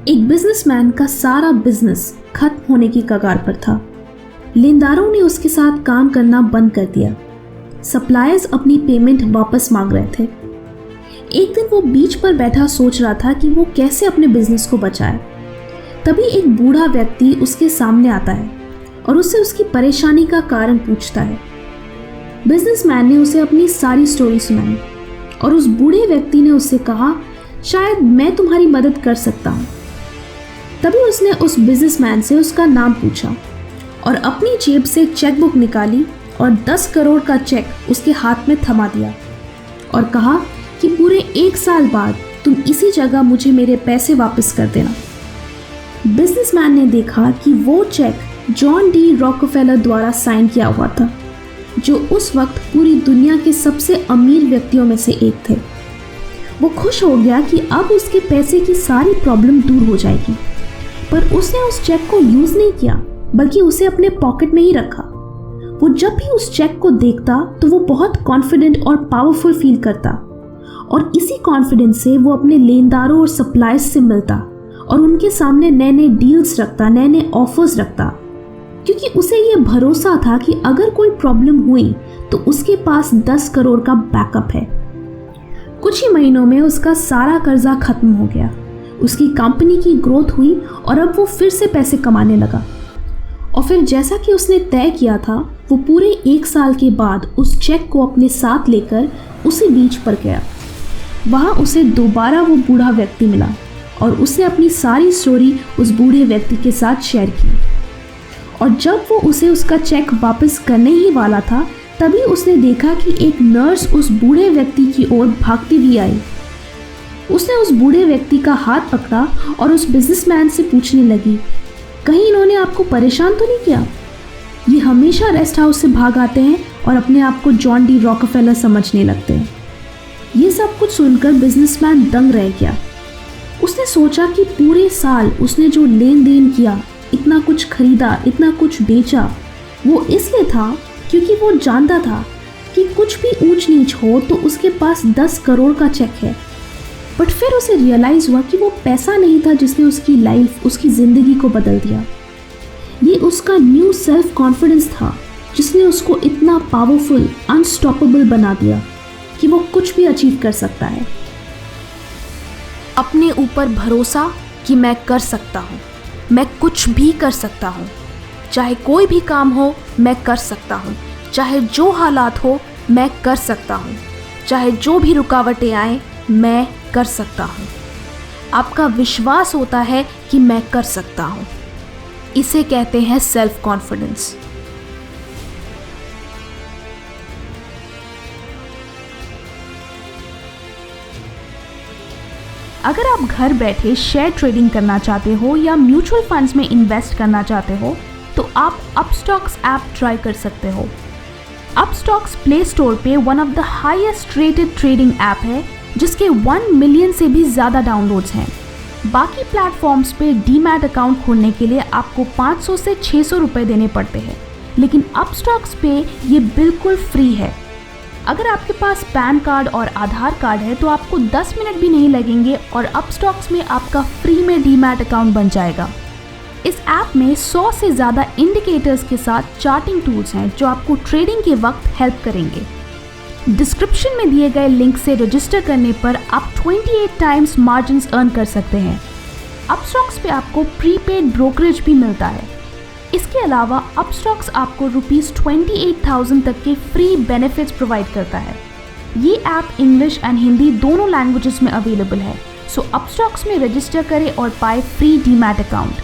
एक बिजनेसमैन का सारा बिजनेस खत्म होने की कगार पर था। लेनदारों ने उसके साथ काम करना बंद कर दिया। सप्लायर्स अपनी पेमेंट वापस मांग रहे थे। एक दिन वो बीच पर बैठा सोच रहा था कि वो कैसे अपने बिजनेस को बचाए। तभी एक बूढ़ा व्यक्ति उसके सामने आता है और उससे उसकी परेशानी का कारण पूछता है। बिजनेसमैन ने उसे अपनी सारी स्टोरी सुनाई और उस बूढ़े व्यक्ति ने उससे कहा, शायद मैं तुम्हारी मदद कर सकता हूँ। तभी उसने उस बिजनेसमैन से उसका नाम पूछा और अपनी जेब से चेकबुक निकाली और 10 करोड़ का चेक उसके हाथ में थमा दिया और कहा कि पूरे 1 साल बाद तुम इसी जगह मुझे मेरे पैसे वापस कर देना। बिजनेसमैन ने देखा कि वो चेक जॉन डी रॉकफेलर द्वारा साइन किया हुआ था, जो उस वक्त पूरी दुनिया के सबसे अमीर व्यक्तियों में से एक थे। वो खुश हो गया कि अब उसके पैसे की सारी प्रॉब्लम दूर हो जाएगी, पर उसने उस चेक को यूज नहीं किया, बल्कि उसे अपने पॉकेट में ही रखा। वो जब भी उस चेक को देखता तो वो बहुत कॉन्फिडेंट और पावरफुल फील करता और इसी कॉन्फिडेंस से वो अपने लेनदारों और सप्लायर्स से मिलता और उनके सामने नए नए डील्स रखता, नए नए ऑफर्स रखता, क्योंकि उसे ये भरोसा था कि अगर कोई प्रॉब्लम हुई तो उसके पास 10 करोड़ का बैकअप है। कुछ ही महीनों में उसका सारा कर्जा खत्म हो गया। उसकी कंपनी की ग्रोथ हुई और अब वो फिर से पैसे कमाने लगा। और फिर जैसा कि उसने तय किया था, वो पूरे 1 साल के बाद उस चेक को अपने साथ लेकर उसी बीच पर गया। वहाँ उसे दोबारा वो बूढ़ा व्यक्ति मिला और उसने अपनी सारी स्टोरी उस बूढ़े व्यक्ति के साथ शेयर की। और जब वो उसे उसका चेक वापस करने ही वाला था, तभी उसने देखा कि एक नर्स उस बूढ़े व्यक्ति की ओर भागती हुई आई। उसने उस बूढ़े व्यक्ति का हाथ पकड़ा और उस बिजनेसमैन से पूछने लगी, कहीं इन्होंने आपको परेशान तो नहीं किया? ये हमेशा रेस्ट हाउस से भाग आते हैं और अपने आप को जॉन डी रॉकफेलर समझने लगते हैं। ये सब कुछ सुनकर बिजनेसमैन दंग रह गया। उसने सोचा कि पूरे साल उसने जो लेन देन किया, इतना कुछ खरीदा, इतना कुछ बेचा, वो इसलिए था क्योंकि वो जानता था कि कुछ भी ऊंच नीच हो तो उसके पास 10 करोड़ का चेक है। बट फिर उसे रियलाइज हुआ कि वो पैसा नहीं था जिसने उसकी लाइफ, उसकी ज़िंदगी को बदल दिया। ये उसका न्यू सेल्फ कॉन्फिडेंस था जिसने उसको इतना पावरफुल, अनस्टॉपेबल बना दिया कि वो कुछ भी अचीव कर सकता है। अपने ऊपर भरोसा कि मैं कर सकता हूँ, मैं कुछ भी कर सकता हूँ, चाहे कोई भी काम हो मैं कर सकता हूँ, चाहे जो हालात हो मैं कर सकता हूँ, चाहे जो भी रुकावटें आए मैं कर सकता हूँ। आपका विश्वास होता है कि मैं कर सकता हूँ, इसे कहते हैं सेल्फ कॉन्फिडेंस। अगर आप घर बैठे शेयर ट्रेडिंग करना चाहते हो या म्यूचुअल फंड्स में इन्वेस्ट करना चाहते हो तो आप अपस्टॉक्स ऐप ट्राई कर सकते हो। अपस्टॉक्स प्ले स्टोर पे one of the highest rated trading app है, जिसके 1 मिलियन से भी ज़्यादा डाउनलोड्स हैं। बाकी प्लेटफॉर्म्स पे डीमैट अकाउंट खोलने के लिए आपको 500 से 600 रुपये देने पड़ते हैं, लेकिन अपस्टॉक्स पे ये बिल्कुल फ्री है। अगर आपके पास पैन कार्ड और आधार कार्ड है तो आपको 10 मिनट भी नहीं लगेंगे और अपस्टॉक्स में आपका फ्री में डीमैट अकाउंट बन जाएगा। इस ऐप में 100 से ज़्यादा इंडिकेटर्स के साथ चार्टिंग टूल्स हैं जो आपको ट्रेडिंग के वक्त हेल्प करेंगे। डिस्क्रिप्शन में दिए गए लिंक से रजिस्टर करने पर आप 28 टाइम्स मार्जिन्स अर्न कर सकते हैं। अपस्टॉक्स पे आपको प्रीपेड ब्रोकरेज भी मिलता है। इसके अलावा अपस्टॉक्स आपको ₹28,000 तक के फ्री बेनिफिट्स प्रोवाइड करता है। ये ऐप इंग्लिश एंड हिंदी दोनों लैंग्वेजेस में अवेलेबल है, सो अपस्टॉक्स में रजिस्टर करें और पाए फ्री डीमैट अकाउंट।